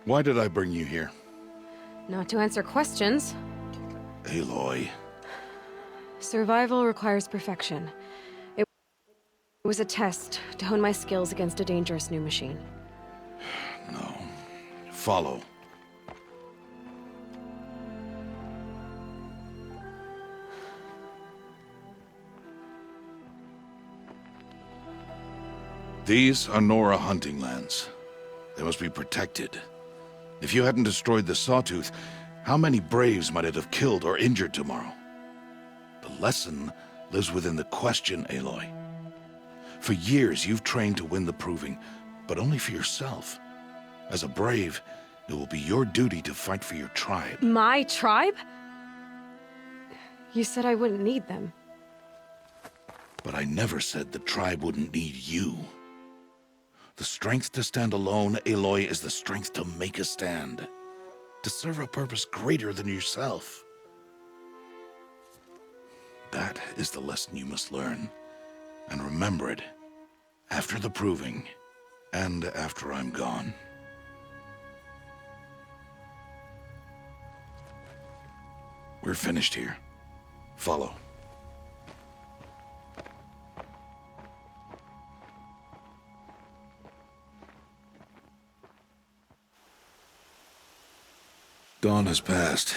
Why did I bring you here? Not to answer questions. Aloy. Survival requires perfection. It was a test to hone my skills against a dangerous new machine. No. Follow. These are Nora hunting lands. They must be protected. If you hadn't destroyed the Sawtooth, how many Braves might it have killed or injured tomorrow? The lesson lives within the question, Aloy. For years, you've trained to win the Proving, but only for yourself. As a Brave, it will be your duty to fight for your tribe. My tribe? You said I wouldn't need them. But I never said the tribe wouldn't need you. The strength to stand alone, Aloy, is the strength to make a stand. To serve a purpose greater than yourself. That is the lesson you must learn. And remember it. After the Proving. And after I'm gone. We're finished here. Follow. Dawn has passed.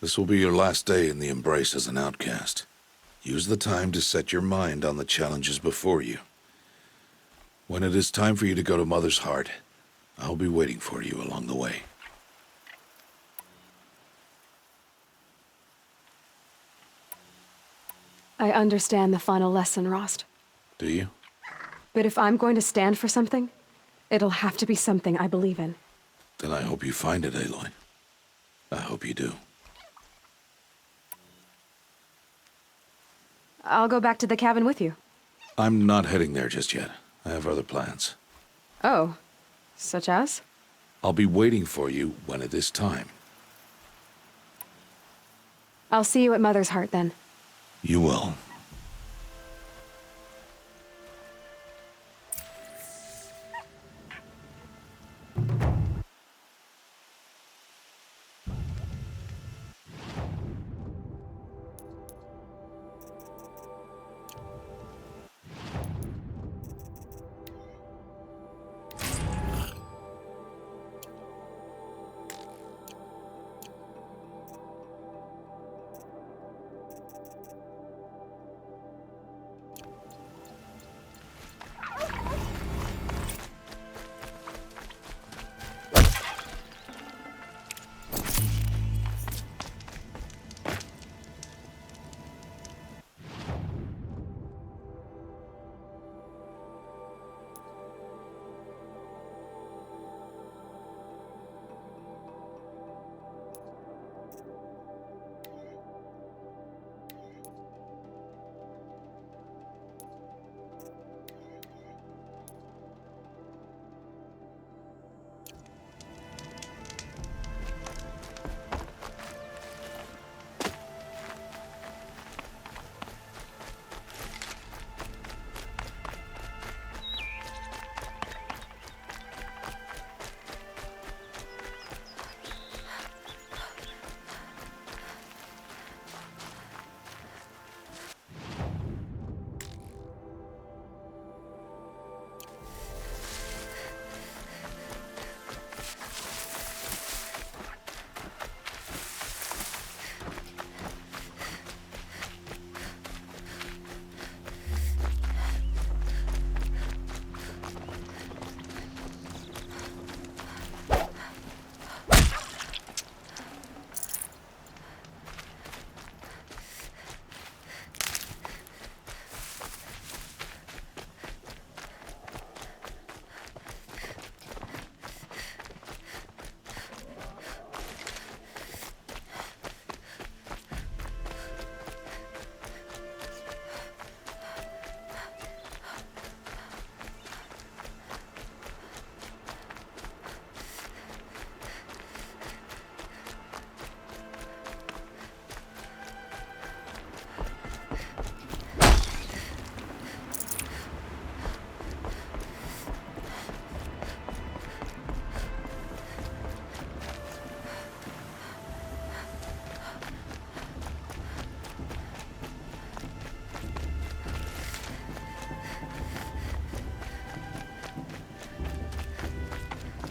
This will be your last day in the Embrace as an outcast. Use the time to set your mind on the challenges before you. When it is time for you to go to Mother's Heart, I'll be waiting for you along the way. I understand the final lesson, Rost. Do you? But if I'm going to stand for something, it'll have to be something I believe in. Then I hope you find it, Aloy. I hope you do. I'll go back to the cabin with you. I'm not heading there just yet. I have other plans. Oh, such as? I'll be waiting for you when it is time. I'll see you at Mother's Heart then. You will.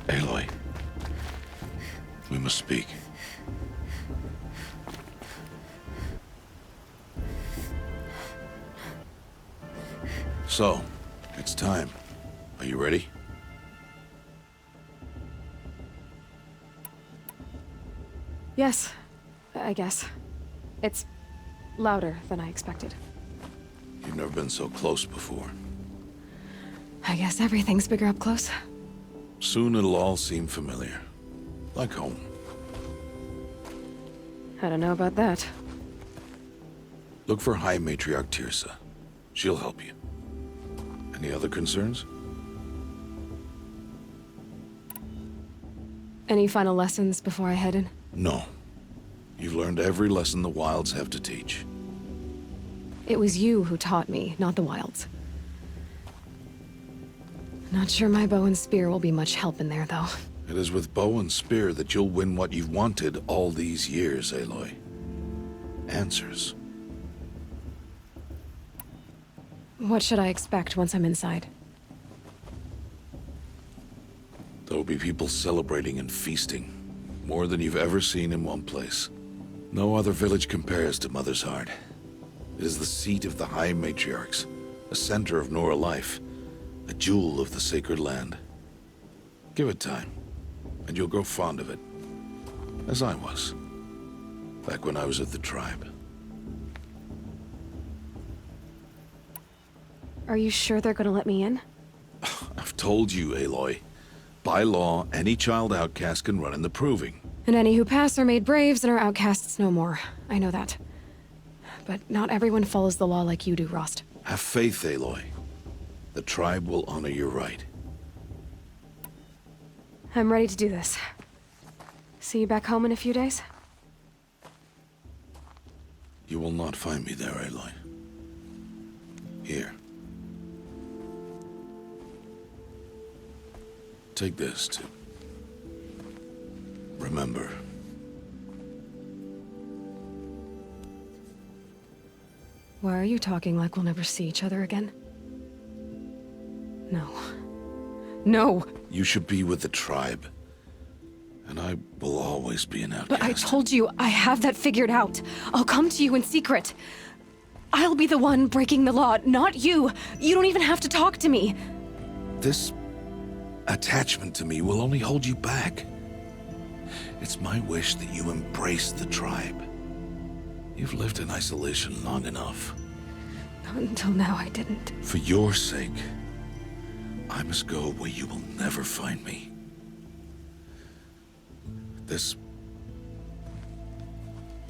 Aloy, we must speak. So, it's time. Are you ready? Yes, I guess. It's louder than I expected. You've never been so close before. I guess everything's bigger up close. Soon it'll all seem familiar. Like home. I don't know about that. Look for High Matriarch Tirsa. She'll help you. Any other concerns? Any final lessons before I head in? No. You've learned every lesson the Wilds have to teach. It was you who taught me, not the Wilds. Not sure my bow and spear will be much help in there, though. It is with bow and spear that you'll win what you've wanted all these years, Aloy. Answers. What should I expect once I'm inside? There'll be people celebrating and feasting. More than you've ever seen in one place. No other village compares to Mother's Heart. It is the seat of the High Matriarchs, a center of Nora life, a jewel of the sacred land. Give it time, and you'll grow fond of it. As I was, back when I was at the tribe. Are you sure they're gonna let me in? I've told you, Aloy. By law, any child outcast can run in the Proving. And any who pass are made braves and are outcasts no more. I know that. But not everyone follows the law like you do, Rost. Have faith, Aloy. The tribe will honor your right. I'm ready to do this. See you back home in a few days? You will not find me there, Aloy. Here. Take this, to remember. Why are you talking like we'll never see each other again? No. No! You should be with the tribe. And I will always be an outcast. But I told you, I have that figured out. I'll come to you in secret. I'll be the one breaking the law, not you. You don't even have to talk to me. This attachment to me will only hold you back. It's my wish that you embrace the tribe. You've lived in isolation long enough. Until now, I didn't. For your sake, I must go where you will never find me. This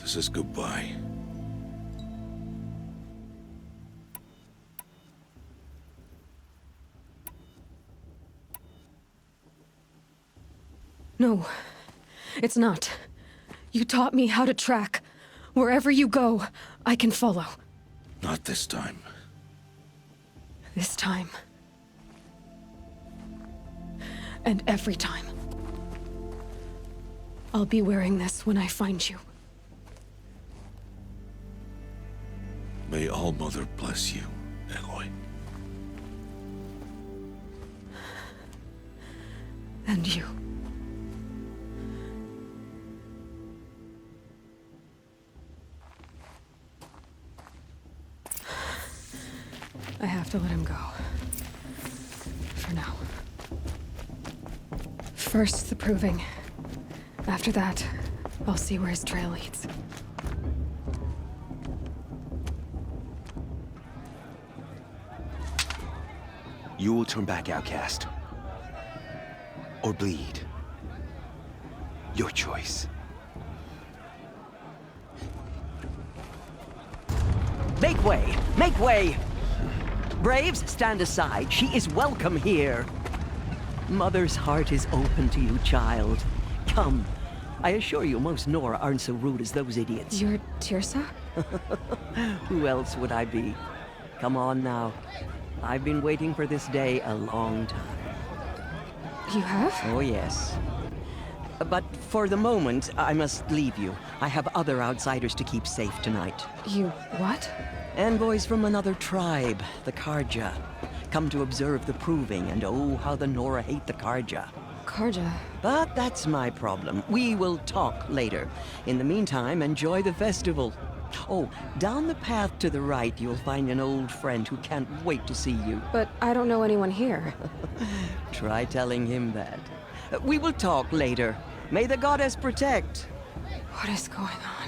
is goodbye. No, it's not. You taught me how to track. Wherever you go, I can follow. Not this time. This time. And every time. I'll be wearing this when I find you. May All-Mother bless you, Aloy. And you. I have to let him go. For now. First, the Proving. After that, I'll see where his trail leads. You will turn back, outcast. Or bleed. Your choice. Make way! Make way! Braves, stand aside. She is welcome here. Mother's heart is open to you, child. Come. I assure you, most Nora aren't so rude as those idiots. You're Tirsa? Who else would I be? Come on now. I've been waiting for this day a long time. You have? Oh, yes. But for the moment, I must leave you. I have other outsiders to keep safe tonight. You what? Envoys from another tribe, the Karja. Come to observe the Proving, and oh, how the Nora hate the Karja. Karja. But that's my problem. We will talk later. In the meantime, enjoy the festival. Oh, down the path to the right, you'll find an old friend who can't wait to see you. But I don't know anyone here. Try telling him that. We will talk later. May the goddess protect. What is going on?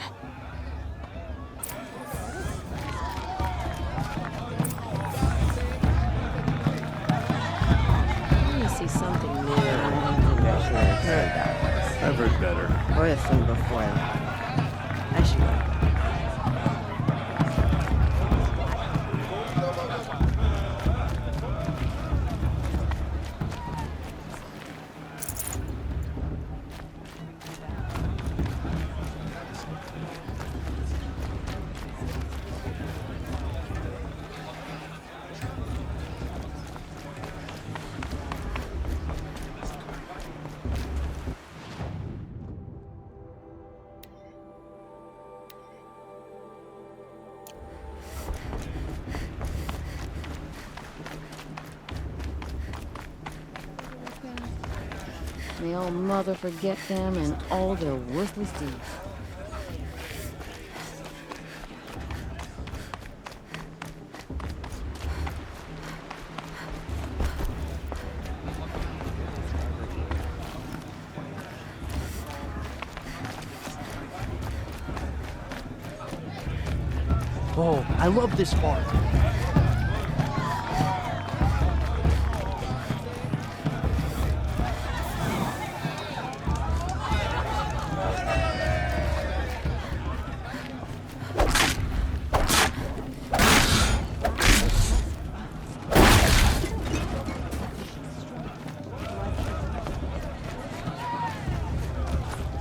Let me see something new. I've heard better. Or the thing before. I should go. May old mother forget them and all their worthless deeds. Oh, I love this part.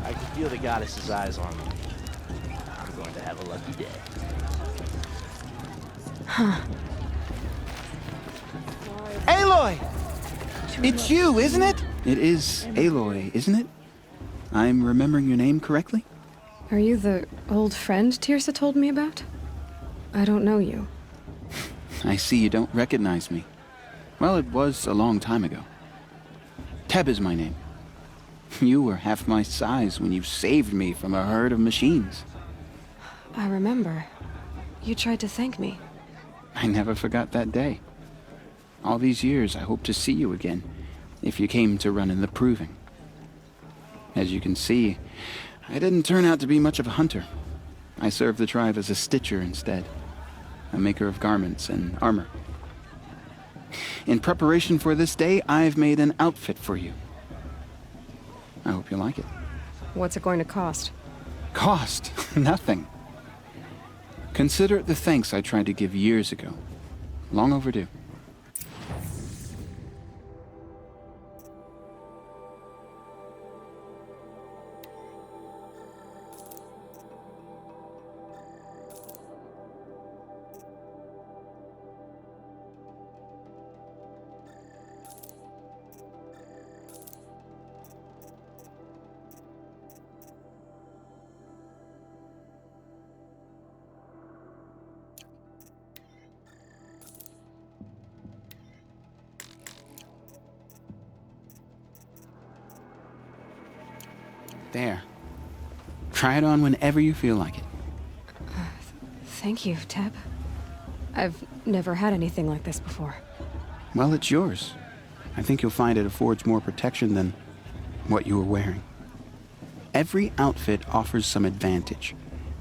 I can feel the goddess's eyes on me. I'm going to have a lucky day. Aloy! It's you, isn't it? It is Aloy, isn't it? I'm remembering your name correctly? Are you the old friend Tirsa told me about? I don't know you. I see you don't recognize me. Well, it was a long time ago. Teb is my name. You were half my size when you saved me from a herd of machines. I remember. You tried to thank me. I never forgot that day. All these years, I hope to see you again, if you came to run in the proving. As you can see, I didn't turn out to be much of a hunter. I served the tribe as a stitcher instead, a maker of garments and armor. In preparation for this day, I've made an outfit for you. I hope you like it. What's it going to cost? Cost? Nothing. Consider it the thanks I tried to give years ago. Long overdue. There. Try it on whenever you feel like it. Thank you, Teb. I've never had anything like this before. Well, it's yours. I think you'll find it affords more protection than what you were wearing. Every outfit offers some advantage.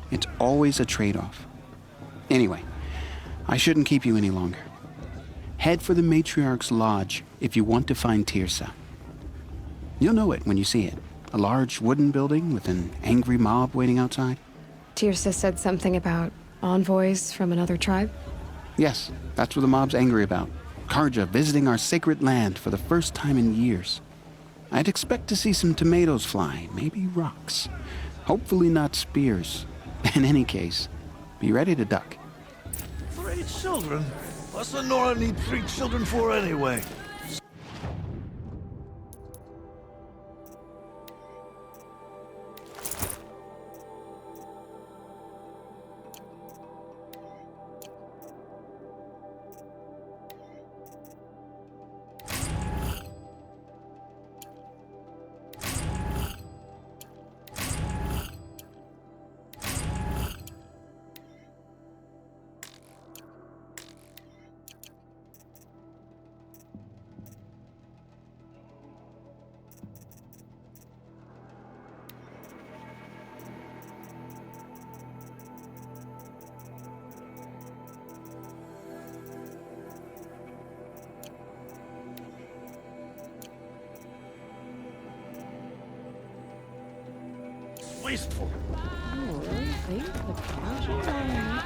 It's always a trade-off. Anyway, I shouldn't keep you any longer. Head for the Matriarch's Lodge if you want to find Tirsa. You'll know it when you see it. A large wooden building with an angry mob waiting outside. Tirsa said something about envoys from another tribe? Yes, that's what the mob's angry about. Karja visiting our sacred land for the first time in years. I'd expect to see some tomatoes fly, maybe rocks. Hopefully not spears. In any case, be ready to duck. 3 children? What's the Nora need 3 children for anyway? wasteful. Oh, see? The casual line.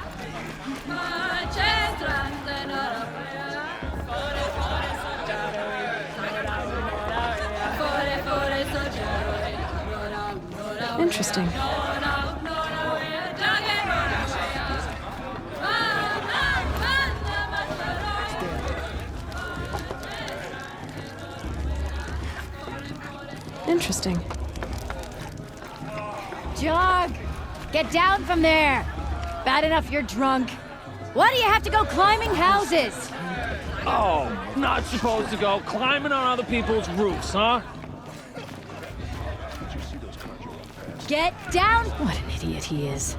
Interesting. Interesting. Jog! Get down from there! Bad enough you're drunk. Why do you have to go climbing houses? Oh, not supposed to go climbing on other people's roofs, huh? Get down! What an idiot he is.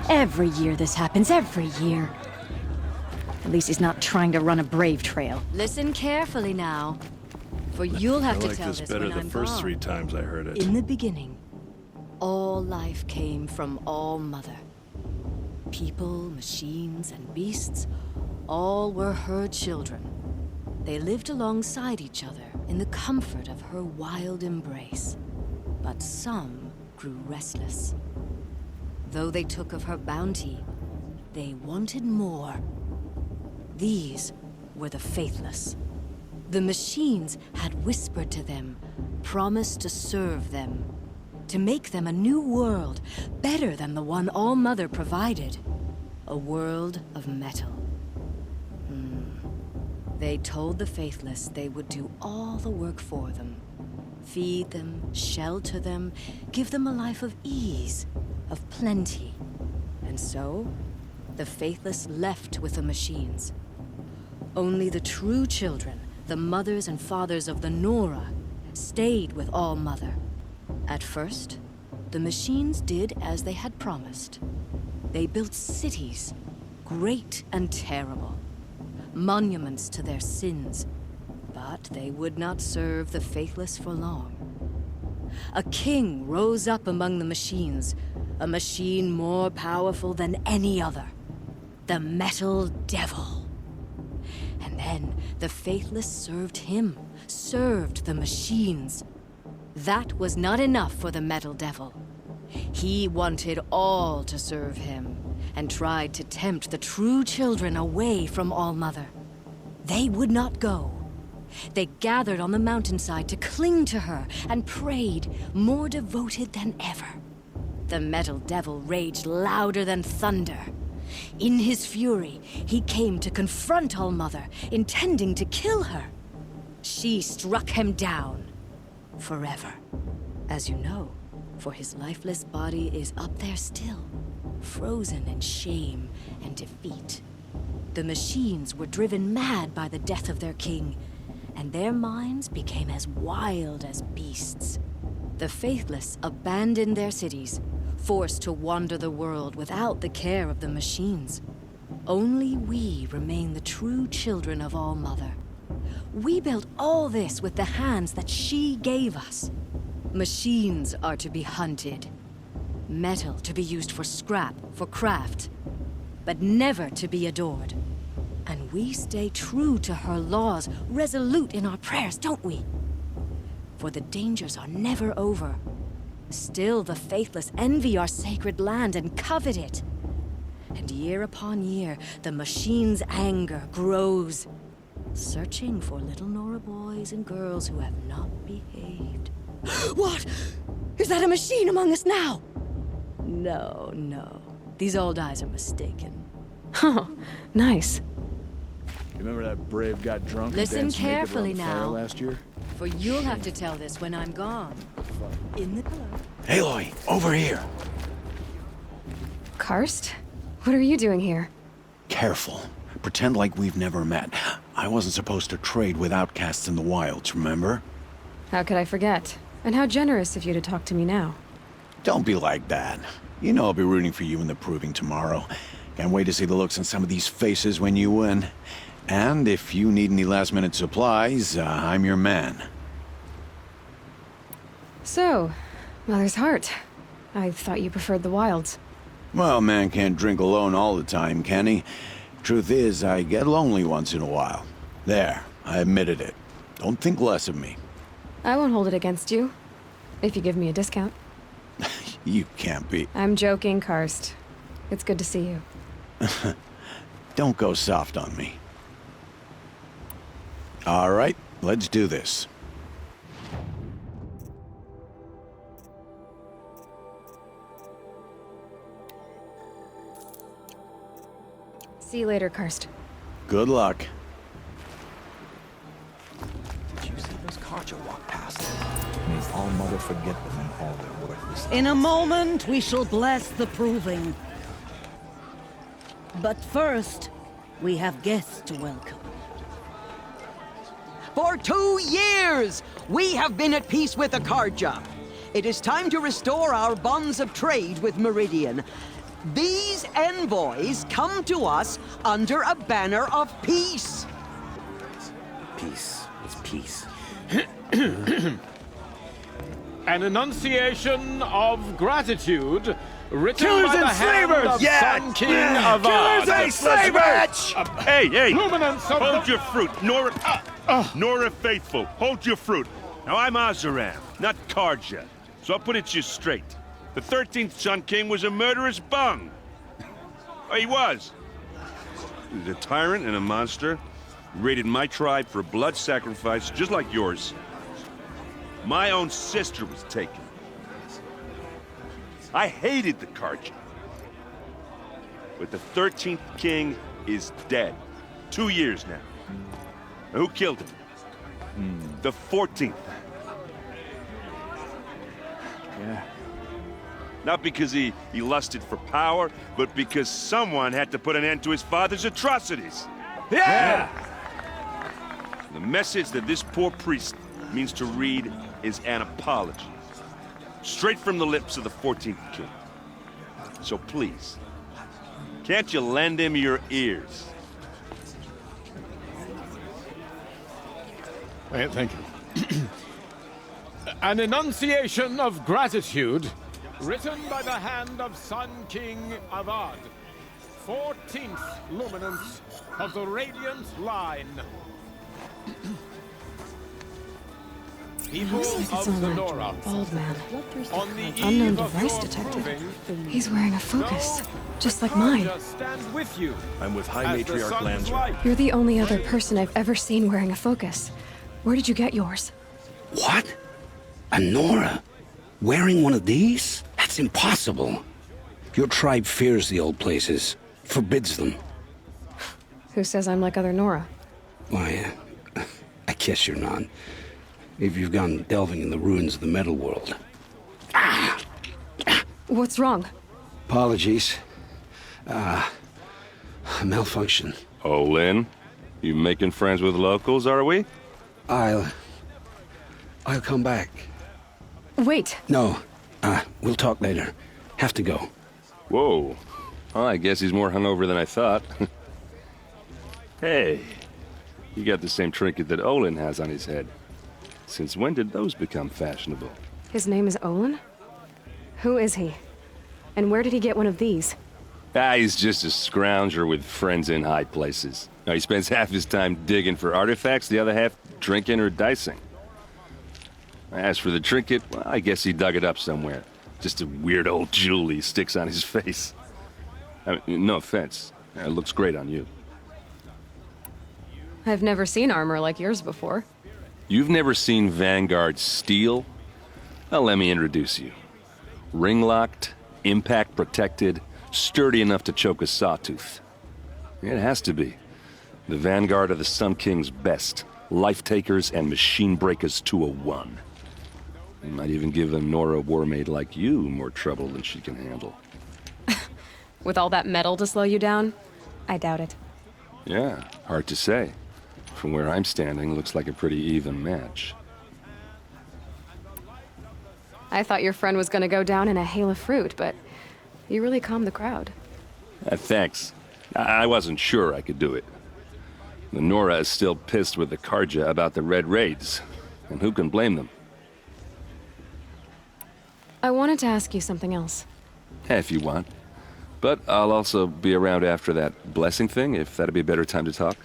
Every year this happens, every year. At least he's not trying to run a brave trail. Listen carefully now, for you'll have to tell this when I'm gone. times I heard it. In the beginning, all life came from All Mother. People, machines, and beasts, all were her children. They lived alongside each other in the comfort of her wild embrace. But some grew restless. Though they took of her bounty, they wanted more. These were the faithless. The machines had whispered to them, promised to serve them, to make them a new world, better than the one All Mother provided. A world of metal. They told the faithless they would do all the work for them. Feed them, shelter them, give them a life of ease, of plenty. And so, the faithless left with the machines. Only the true children, the mothers and fathers of the Nora, stayed with All Mother. At first, the machines did as they had promised. They built cities, great and terrible, monuments to their sins, but they would not serve the faithless for long. A king rose up among the machines, a machine more powerful than any other, the Metal Devil. And then the faithless served him, served the machines. That was not enough for the Metal Devil. He wanted all to serve him, and tried to tempt the true children away from All Mother. They would not go. They gathered on the mountainside to cling to her and prayed, more devoted than ever. The Metal Devil raged louder than thunder. In his fury, he came to confront All Mother, intending to kill her. She struck him down, forever. As you know, for his lifeless body is up there still, frozen in shame and defeat. The machines were driven mad by the death of their king, and their minds became as wild as beasts. The faithless abandoned their cities, forced to wander the world without the care of the machines. Only we remain the true children of All Mother. We built all this with the hands that she gave us. Machines are to be hunted. Metal to be used for scrap, for craft, but never to be adored. And we stay true to her laws, resolute in our prayers, don't we? For the dangers are never over. Still the faithless envy our sacred land and covet it. And year upon year, the machine's anger grows, searching for little Nora boys and girls who have not behaved. What? Is that a machine among us now? No, no. These old eyes are mistaken. Oh, nice. You remember that brave got drunk and Listen danced naked around carefully the fire now. last year? For you'll have to tell this when I'm gone. In the club. Aloy, over here. Karst? What are you doing here? Careful. Pretend like we've never met. I wasn't supposed to trade with outcasts in the wilds, remember? How could I forget? And how generous of you to talk to me now. Don't be like that. You know I'll be rooting for you in the proving tomorrow. Can't wait to see the looks on some of these faces when you win. And if you need any last-minute supplies, I'm your man. So, Mother's Heart. I thought you preferred the wilds. Well, man can't drink alone all the time, can he? Truth is, I get lonely once in a while. There, I admitted it. Don't think less of me. I won't hold it against you, if you give me a discount. You can't be. I'm joking, Karst. It's good to see you. Don't go soft on me. All right, let's do this. See you later, Karst. Good luck. Did you see those Karja walk past? May all mother forget them and all their worthless. In a moment, we shall bless the proving. But first, we have guests to welcome. For 2 years, we have been at peace with the Karja. It is time to restore our bonds of trade with Meridian. These envoys come to us under a banner of peace. Peace. It's peace. An enunciation of gratitude written Killers by the and hand slavers! of Yeah! Sun King Avad. Killers and slavers! Hey, hey! Luminance of Hold the... your fruit, Nora. Nora Faithful, hold your fruit. Now I'm Azaram, not Karja, so I'll put it to you straight. The 13th Sun King was a murderous bung. Oh, he was. He was a tyrant and a monster. He raided my tribe for a blood sacrifice, just like yours. My own sister was taken. I hated the Karja. But the 13th king is dead. 2 years now. Now, who killed him? The 14th. Yeah. Not because he lusted for power, but because someone had to put an end to his father's atrocities. Yeah! The message that this poor priest means to read is an apology. Straight from the lips of the 14th king. So please, can't you lend him your ears? Thank you. An enunciation of gratitude written by the hand of Sun King Avad, 14th luminance of the Radiant Line. People Looks like it's of the on Nora, that bald man. on the Unknown eve of device your detected. proving, He's wearing a focus, no, just like Karja mine. stands with you. I'm with High as the Matriarch sun's Lancer. light. You're the only other person I've ever seen wearing a focus. Where did you get yours? What? A Nora? Wearing one of these? That's impossible. Your tribe fears the old places, forbids them. Who says I'm like other Nora? Why, I guess you're not. If you've gone delving in the ruins of the metal world. What's wrong? Apologies. A malfunction. Oh, Lynn, you making friends with locals, are we? I'll come back. Wait. No, we'll talk later. Have to go. Whoa. Well, I guess he's more hungover than I thought. Hey, you got the same trinket that Olin has on his head. Since when did those become fashionable? His name is Olin? Who is he? And where did he get one of these? He's just a scrounger with friends in high places. Now, he spends half his time digging for artifacts, the other half drinking or dicing. As for the trinket, well, I guess he dug it up somewhere. Just a weird old jewel he sticks on his face. I mean, no offense. It looks great on you. I've never seen armor like yours before. You've never seen Vanguard steel? Well, let me introduce you. Ring-locked, impact-protected, sturdy enough to choke a sawtooth. It has to be. The Vanguard of the Sun King's best. Life-takers and machine breakers to a one. You might even give a Nora warmaid like you more trouble than she can handle. With all that metal to slow you down? I doubt it. Yeah, hard to say. From where I'm standing, looks like a pretty even match. I thought your friend was gonna go down in a hail of fruit, but you really calmed the crowd. Thanks. I wasn't sure I could do it. The Nora is still pissed with the Karja about the Red Raids, and who can blame them? I wanted to ask you something else. If you want. But I'll also be around after that blessing thing, if that'd be a better time to talk.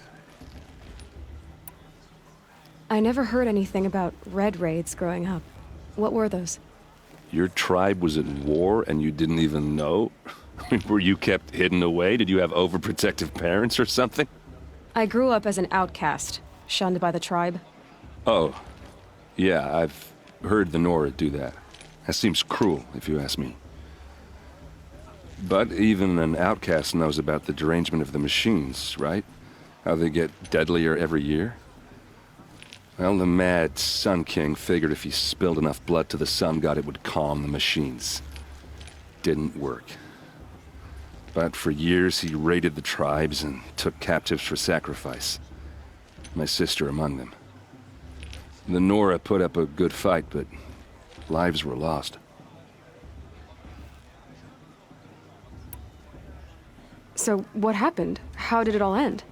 I never heard anything about red raids growing up. What were those? Your tribe was at war and you didn't even know? Were you kept hidden away? Did you have overprotective parents or something? I grew up as an outcast, shunned by the tribe. Oh, yeah, I've heard the Nora do that. That seems cruel, if you ask me. But even an outcast knows about the derangement of the machines, right? How they get deadlier every year? Well, the mad Sun King figured if he spilled enough blood to the Sun God, it would calm the machines. Didn't work. But for years, he raided the tribes and took captives for sacrifice. My sister among them. The Nora put up a good fight, but lives were lost. So what happened? How did it all end?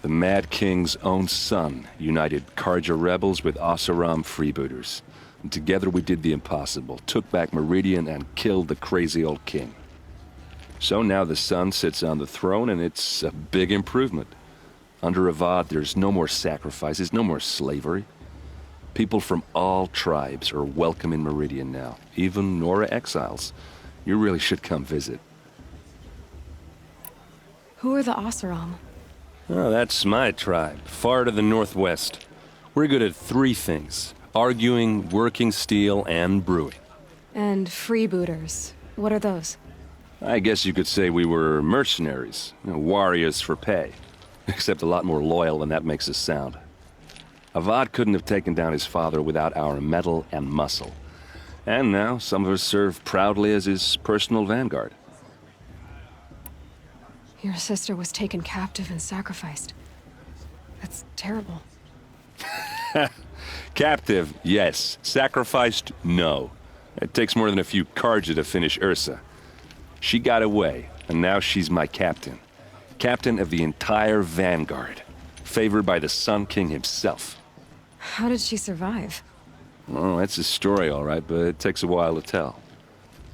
The Mad King's own son united Karja rebels with Oseram freebooters. And together we did the impossible, took back Meridian and killed the crazy old king. So now the son sits on the throne and it's a big improvement. Under Avad, there's no more sacrifices, no more slavery. People from all tribes are welcome in Meridian now, even Nora exiles. You really should come visit. Who are the Oseram? Oh, that's my tribe, far to the northwest. We're good at 3 things: arguing, working steel, and brewing. And freebooters. What are those? I guess you could say we were mercenaries, warriors for pay. Except a lot more loyal than that makes us sound. Avad couldn't have taken down his father without our metal and muscle. And now some of us serve proudly as his personal vanguard. Your sister was taken captive and sacrificed. That's terrible. Captive, yes. Sacrificed, no. It takes more than a few Karja to finish Ursa. She got away, and now she's my captain. Captain of the entire vanguard. Favored by the Sun King himself. How did she survive? Oh, that's a story, all right, but it takes a while to tell.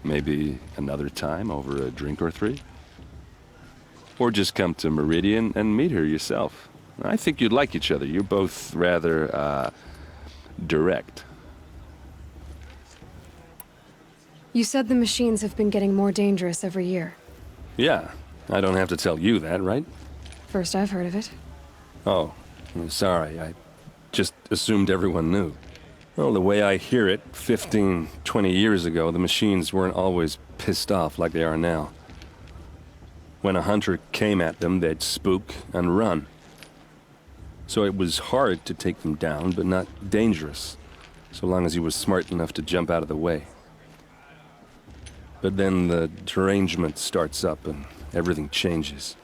Maybe another time over a drink or 3? Or just come to Meridian and meet her yourself. I think you'd like each other. You're both rather, direct. You said the machines have been getting more dangerous every year. Yeah, I don't have to tell you that, right? First I've heard of it. Oh, I'm sorry. I just assumed everyone knew. Well, the way I hear it, 15, 20 years ago, the machines weren't always pissed off like they are now. When a hunter came at them, they'd spook and run. So it was hard to take them down, but not dangerous, so long as he was smart enough to jump out of the way. But then the derangement starts up and everything changes.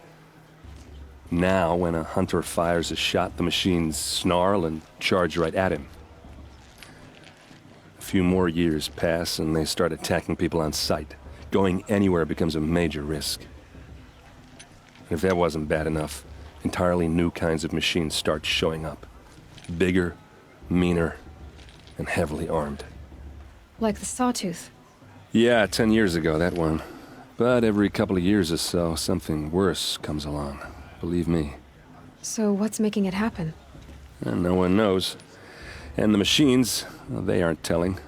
Now, when a hunter fires a shot, the machines snarl and charge right at him. A few more years pass and they start attacking people on sight. Going anywhere becomes a major risk. If that wasn't bad enough, entirely new kinds of machines start showing up. Bigger, meaner, and heavily armed. Like the Sawtooth. Yeah, 10 years ago, that one. But every couple of years or so, something worse comes along. Believe me. So what's making it happen? And no one knows. And the machines, well, they aren't telling.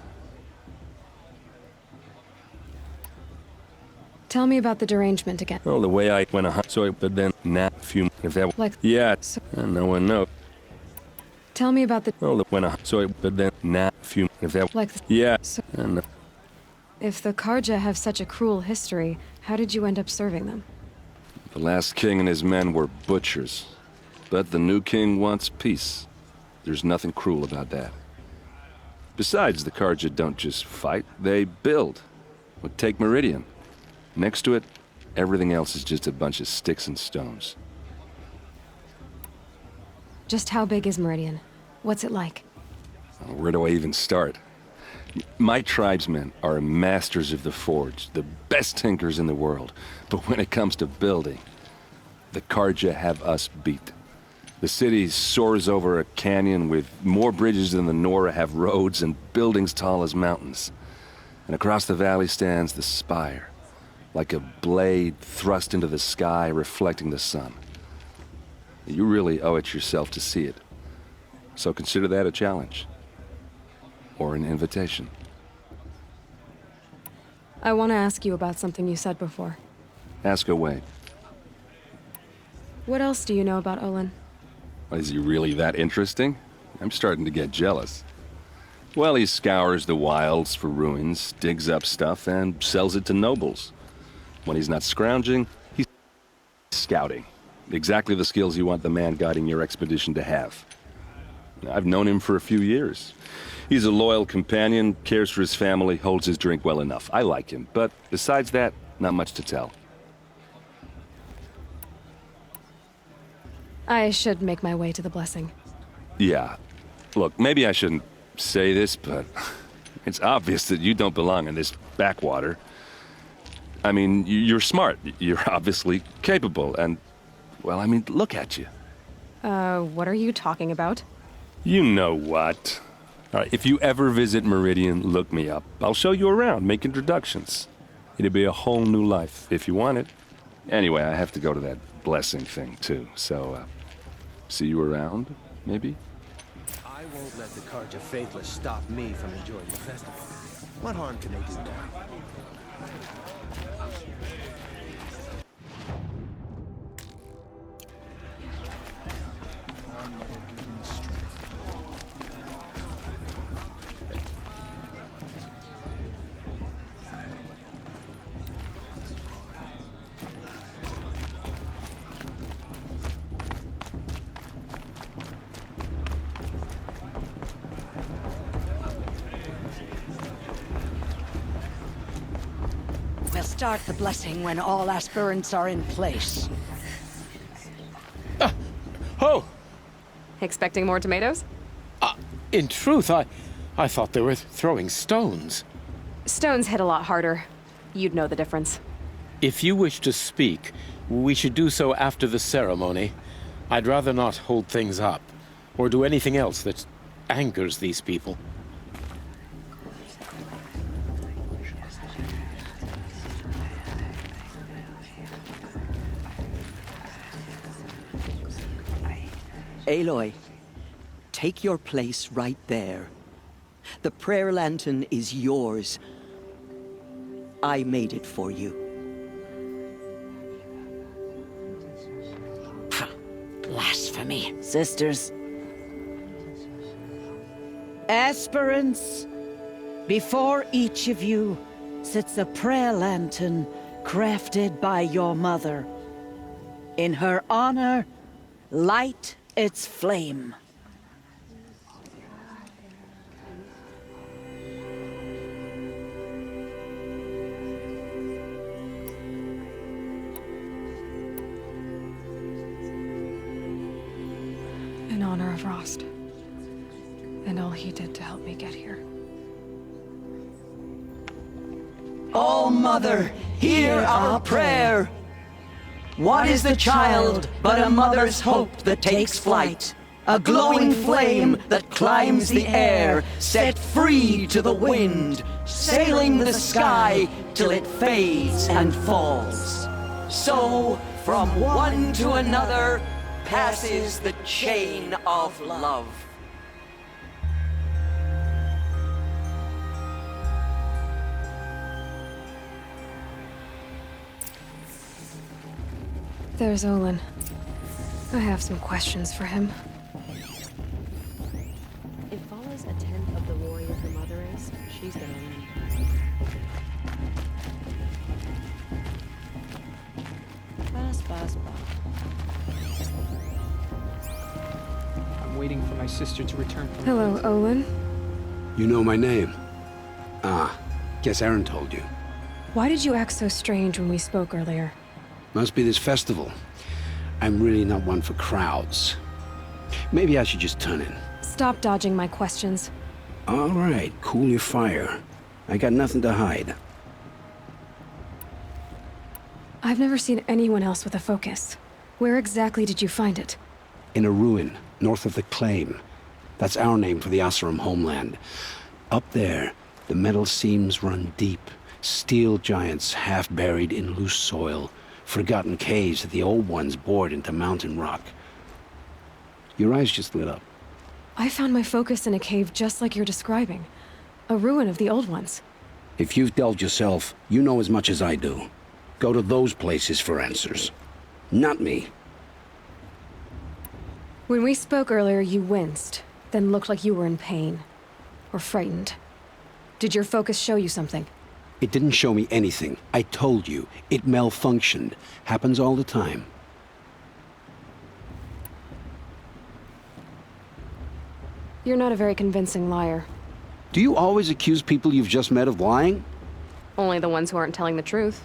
Tell me about the derangement again. Well, the way I went but then now few if that like yeah, so, and no one knows. Tell me about the Well, but then now few if that like yeah, so, and if the Karja have such a cruel history, how did you end up serving them? the last king and his men were butchers. But the new king wants peace. There's nothing cruel about that. Besides, the Karja don't just fight, they build. Well, take Meridian. Next to it, everything else is just a bunch of sticks and stones. Just how big is Meridian? What's it like? Where do I even start? My tribesmen are masters of the forge, the best tinkers in the world. But when it comes to building, the Karja have us beat. The city soars over a canyon with more bridges than the Nora have roads and buildings tall as mountains. And across the valley stands the spire, like a blade thrust into the sky reflecting the sun. You really owe it yourself to see it. So consider that a challenge. Or an invitation. I want to ask you about something you said before. Ask away. What else do you know about Olin? Is he really that interesting? I'm starting to get jealous. Well, he scours the wilds for ruins, digs up stuff, and sells it to nobles. When he's not scrounging, he's scouting. Exactly the skills you want the man guiding your expedition to have. I've known him for a few years. He's a loyal companion, cares for his family, holds his drink well enough. I like him, but besides that, not much to tell. I should make my way to the blessing. Yeah. Look, maybe I shouldn't say this, but it's obvious that you don't belong in this backwater. I mean, you're smart. You're obviously capable, and, well, I mean, look at you. What are you talking about? You know what. All right, if you ever visit Meridian, look me up. I'll show you around, make introductions. It'll be a whole new life, if you want it. Anyway, I have to go to that blessing thing, too, so, see you around, maybe? I won't let the Carja Faithless stop me from enjoying the festival. What harm can they do now? We'll start the blessing when all aspirants are in place. Oh! Expecting more tomatoes? In truth, I thought they were throwing stones. Stones hit a lot harder. You'd know the difference. If you wish to speak, we should do so after the ceremony. I'd rather not hold things up, or do anything else that angers these people. Aloy, take your place right there. The prayer lantern is yours. I made it for you. Blasphemy. Sisters. Aspirants, before each of you sits a prayer lantern crafted by your mother. In her honor, light its flame. In honor of Rost. And all he did to help me get here. Oh, Mother, hear our prayer. What is the child but a mother's hope that takes flight? A glowing flame that climbs the air, set free to the wind, sailing the sky till it fades and falls. So, from one to another, passes the chain of love. There's Olin. I have some questions for him. If Vala's a tenth of the warrior her mother is, she's gonna win. Bas. I'm waiting for my sister to return from Hello, Olin. You know my name? Ah, guess Aaron told you. Why did you act so strange when we spoke earlier? Must be this festival. I'm really not one for crowds. Maybe I should just turn in. Stop dodging my questions. All right, cool your fire. I got nothing to hide. I've never seen anyone else with a focus. Where exactly did you find it? In a ruin, north of the Claim. That's our name for the Oseram homeland. Up there, the metal seams run deep. Steel giants half buried in loose soil. Forgotten caves that the old ones bored into mountain rock. Your eyes just lit up. I found my focus in a cave just like you're describing. A ruin of the old ones. If you've delved yourself, you know as much as I do. Go to those places for answers. Not me. When we spoke earlier, you winced, then looked like you were in pain. Or frightened. Did your focus show you something? It didn't show me anything. I told you. It malfunctioned. Happens all the time. You're not a very convincing liar. Do you always accuse people you've just met of lying? Only the ones who aren't telling the truth.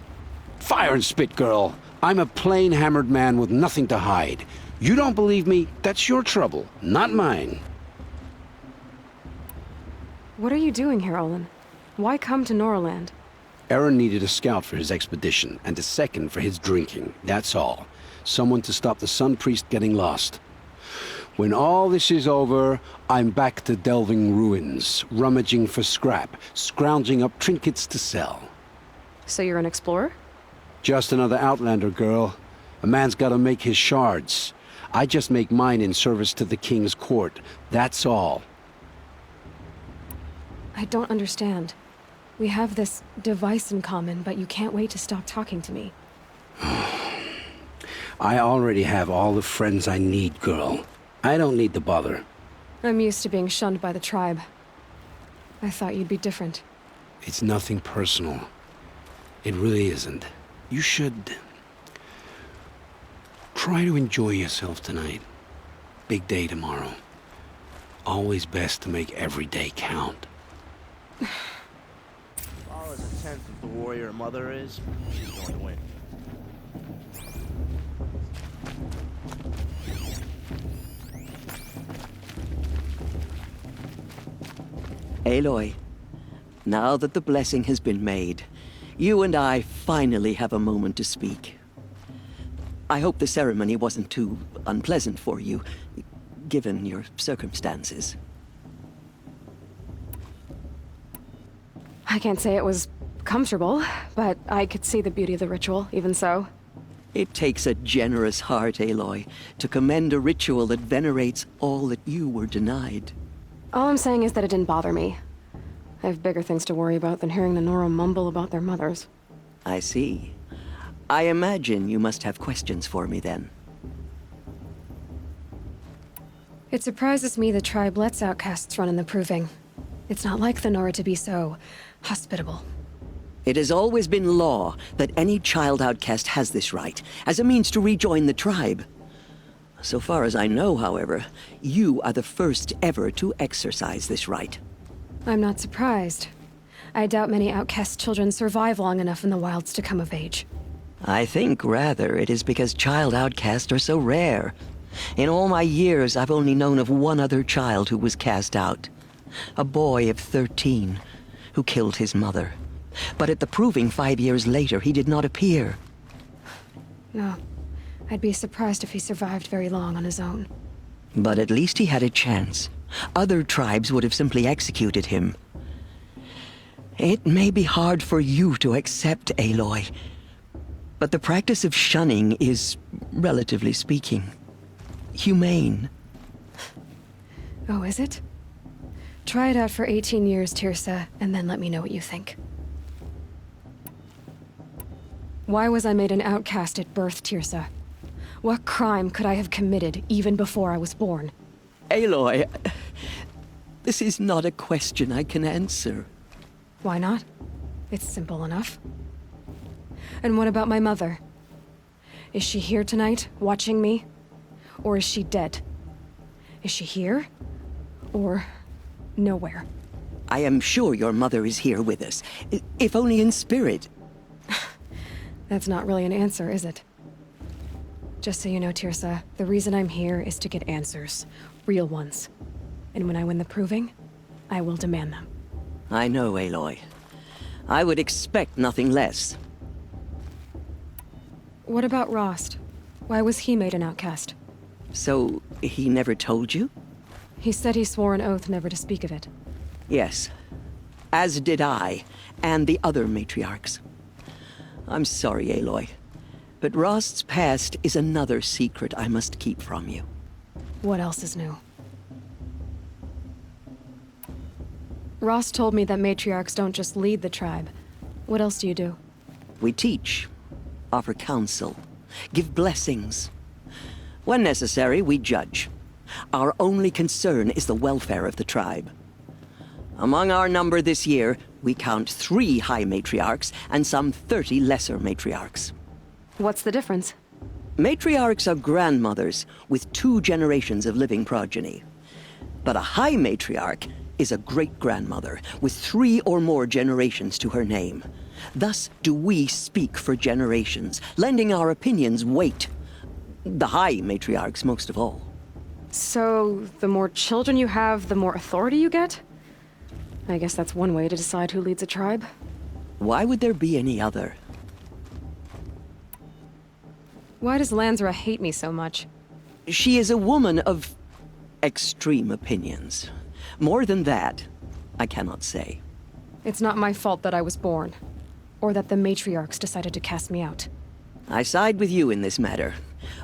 Fire and spit, girl. I'm a plain hammered man with nothing to hide. You don't believe me? That's your trouble, not mine. What are you doing here, Olin? Why come to Norland? Aaron needed a scout for his expedition, and a second for his drinking. That's all. Someone to stop the Sun Priest getting lost. When all this is over, I'm back to delving ruins, rummaging for scrap, scrounging up trinkets to sell. So you're an explorer? Just another Outlander, girl. A man's gotta make his shards. I just make mine in service to the King's court. That's all. I don't understand. We have this device in common, but you can't wait to stop talking to me. I already have all the friends I need, girl. I don't need the bother. I'm used to being shunned by the tribe. I thought you'd be different. It's nothing personal. It really isn't. You should... try to enjoy yourself tonight. Big day tomorrow. Always best to make every day count. All is a tenth of the warrior a mother is, she's going to win. Aloy, now that the blessing has been made, you and I finally have a moment to speak. I hope the ceremony wasn't too unpleasant for you, given your circumstances. I can't say it was comfortable, but I could see the beauty of the ritual, even so. It takes a generous heart, Aloy, to commend a ritual that venerates all that you were denied. All I'm saying is that it didn't bother me. I have bigger things to worry about than hearing the Nora mumble about their mothers. I see. I imagine you must have questions for me then. It surprises me the tribe lets outcasts run in the Proving. It's not like the Nora to be so hospitable. It has always been law that any child outcast has this right, as a means to rejoin the tribe. So far as I know, however, you are the first ever to exercise this right. I'm not surprised. I doubt many outcast children survive long enough in the wilds to come of age. I think, rather, it is because child outcasts are so rare. In all my years, I've only known of one other child who was cast out. A boy of 13, who killed his mother. But at the Proving 5 years later, he did not appear. No. I'd be surprised if he survived very long on his own. But at least he had a chance. Other tribes would have simply executed him. It may be hard for you to accept, Aloy, but the practice of shunning is, relatively speaking, humane. Oh, is it? Try it out for 18 years, Tirsa, and then let me know what you think. Why was I made an outcast at birth, Tirsa? What crime could I have committed even before I was born? Aloy, this is not a question I can answer. Why not? It's simple enough. And what about my mother? Is she here tonight, watching me? Or is she dead? Is she here? Or nowhere? I am sure your mother is here with us, if only in spirit. That's not really an answer, is it? Just so you know, Tirsa, the reason I'm here is to get answers. Real ones. And when I win the Proving, I will demand them. I know, Aloy. I would expect nothing less. What about Rost? Why was he made an outcast? So, he never told you? He said he swore an oath never to speak of it. Yes. As did I, and the other matriarchs. I'm sorry, Aloy, but Rost's past is another secret I must keep from you. What else is new? Ross told me that matriarchs don't just lead the tribe. What else do you do? We teach, offer counsel, give blessings. When necessary, we judge. Our only concern is the welfare of the tribe. Among our number this year, we count 3 high matriarchs and some 30 lesser matriarchs. What's the difference? Matriarchs are grandmothers with 2 generations of living progeny. But a high matriarch is a great-grandmother with 3 or more generations to her name. Thus do we speak for generations, lending our opinions weight. The high matriarchs most of all. So, the more children you have, the more authority you get? I guess that's one way to decide who leads a tribe. Why would there be any other? Why does Lansra hate me so much? She is a woman of extreme opinions. More than that, I cannot say. It's not my fault that I was born, or that the matriarchs decided to cast me out. I side with you in this matter,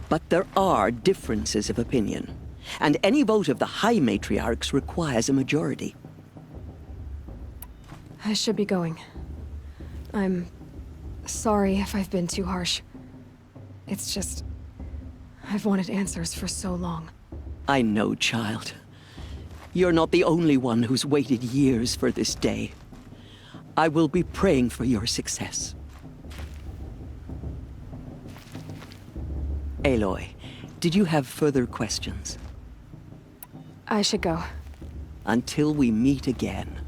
but there are differences of opinion, and any vote of the high matriarchs requires a majority. I should be going. I'm sorry if I've been too harsh. It's just, I've wanted answers for so long. I know, child. You're not the only one who's waited years for this day. I will be praying for your success. Aloy, did you have further questions? I should go. Until we meet again.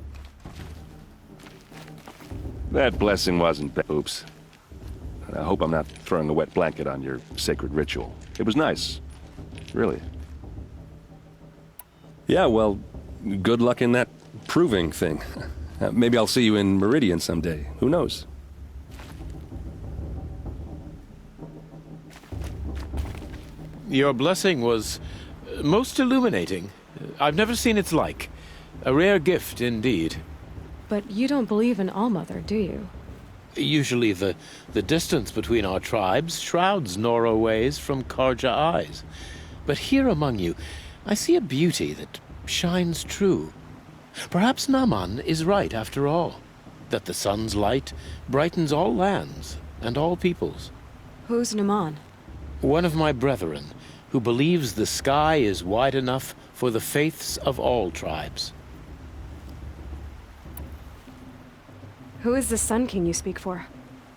That blessing wasn't bad. Oops. I hope I'm not throwing a wet blanket on your sacred ritual. It was nice. Really. Yeah, well, good luck in that proving thing. Maybe I'll see you in Meridian someday. Who knows? Your blessing was most illuminating. I've never seen its like. A rare gift indeed. But you don't believe in Allmother, do you? Usually the distance between our tribes shrouds Nora ways from Karja eyes. But here among you, I see a beauty that shines true. Perhaps Naman is right after all, that the sun's light brightens all lands and all peoples. Who's Naman? One of my brethren, who believes the sky is wide enough for the faiths of all tribes. Who is the Sun King you speak for?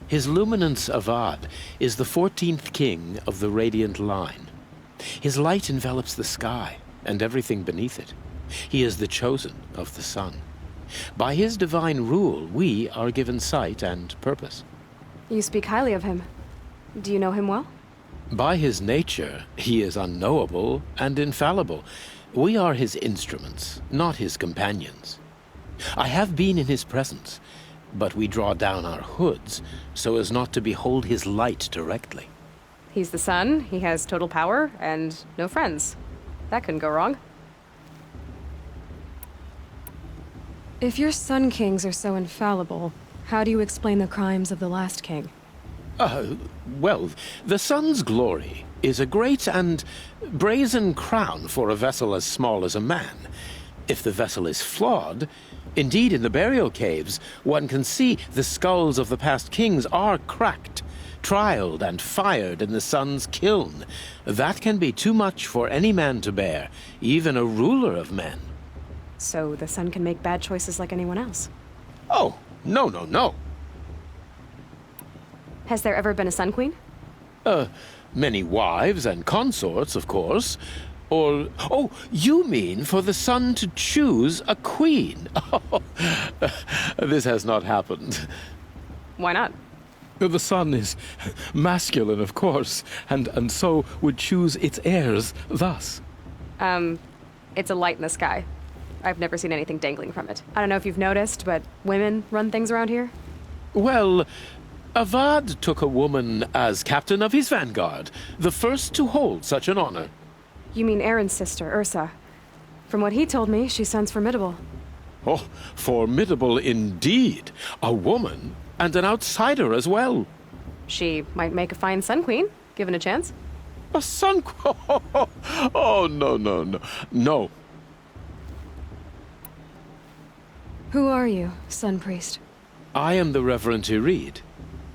His Luminance Avad is the 14th king of the Radiant Line. His light envelops the sky and everything beneath it. He is the chosen of the sun. By his divine rule, we are given sight and purpose. You speak highly of him. Do you know him well? By his nature, he is unknowable and infallible. We are his instruments, not his companions. I have been in his presence, but we draw down our hoods so as not to behold his light directly. He's the sun, he has total power, and no friends. That couldn't go wrong. If your Sun Kings are so infallible, how do you explain the crimes of the last king? Well, the sun's glory is a great and brazen crown for a vessel as small as a man. If the vessel is flawed, indeed in the burial caves, one can see the skulls of the past kings are cracked, trialed and fired in the sun's kiln. That can be too much for any man to bear, even a ruler of men. So the sun can make bad choices like anyone else? Oh, no. Has there ever been a Sun Queen? Many wives and consorts, of course. Or, oh, you mean for the sun to choose a queen? This has not happened. Why not? The sun is masculine, of course, and so would choose its heirs thus. It's a light in the sky. I've never seen anything dangling from it. I don't know if you've noticed, but women run things around here? Well, Avad took a woman as captain of his vanguard, the first to hold such an honor. You mean Aaron's sister, Ursa. From what he told me, she sounds formidable. Oh, formidable indeed. A woman, and an outsider as well. She might make a fine Sun Queen, given a chance. A Sun Queen? Oh, no. No. Who are you, Sun Priest? I am the Reverend Irid.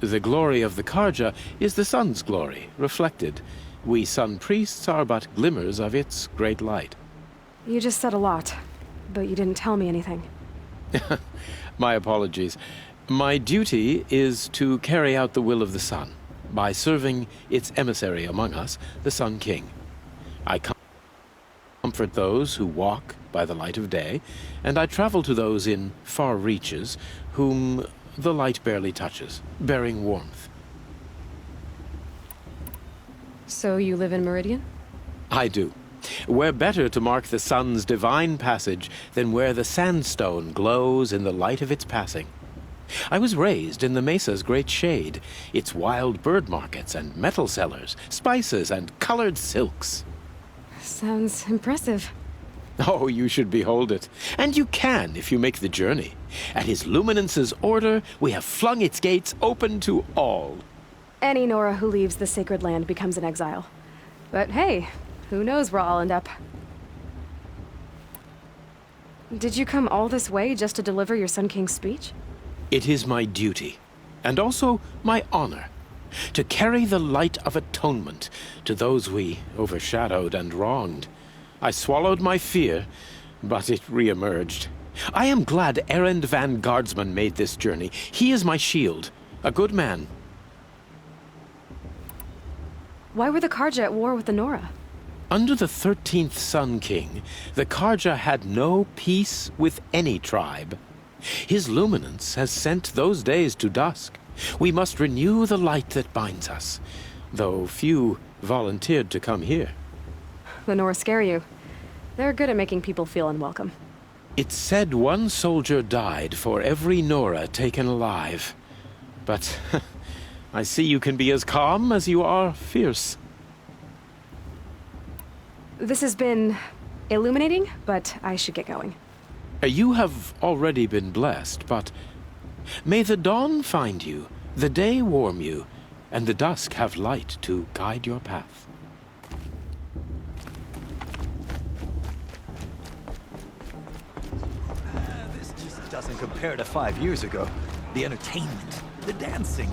The glory of the Karja is the sun's glory, reflected. We Sun Priests are but glimmers of its great light. You just said a lot, but you didn't tell me anything. My apologies. My duty is to carry out the will of the sun by serving its emissary among us, the Sun King. I comfort those who walk by the light of day, and I travel to those in far reaches whom the light barely touches, bearing warmth. So you live in Meridian? I do. Where better to mark the sun's divine passage than where the sandstone glows in the light of its passing? I was raised in the mesa's great shade, its wild bird markets and metal cellars, spices and colored silks. Sounds impressive. Oh, you should behold it. And you can if you make the journey. At His Luminance's order, we have flung its gates open to all. Any Nora who leaves the sacred land becomes an exile. But hey, who knows where I'll end up. Did you come all this way just to deliver your Sun King's speech? It is my duty, and also my honor, to carry the light of atonement to those we overshadowed and wronged. I swallowed my fear, but it re-emerged. I am glad Erend Van Guardsman made this journey. He is my shield, a good man. Why were the Karja at war with the Nora? Under the 13th Sun King, the Karja had no peace with any tribe. His luminance has sent those days to dusk. We must renew the light that binds us, though few volunteered to come here. The Nora scare you. They're good at making people feel unwelcome. It's said one soldier died for every Nora taken alive. But I see you can be as calm as you are fierce. This has been illuminating, but I should get going. You have already been blessed, but may the dawn find you, the day warm you, and the dusk have light to guide your path. This just doesn't compare to 5 years ago. The entertainment, the dancing,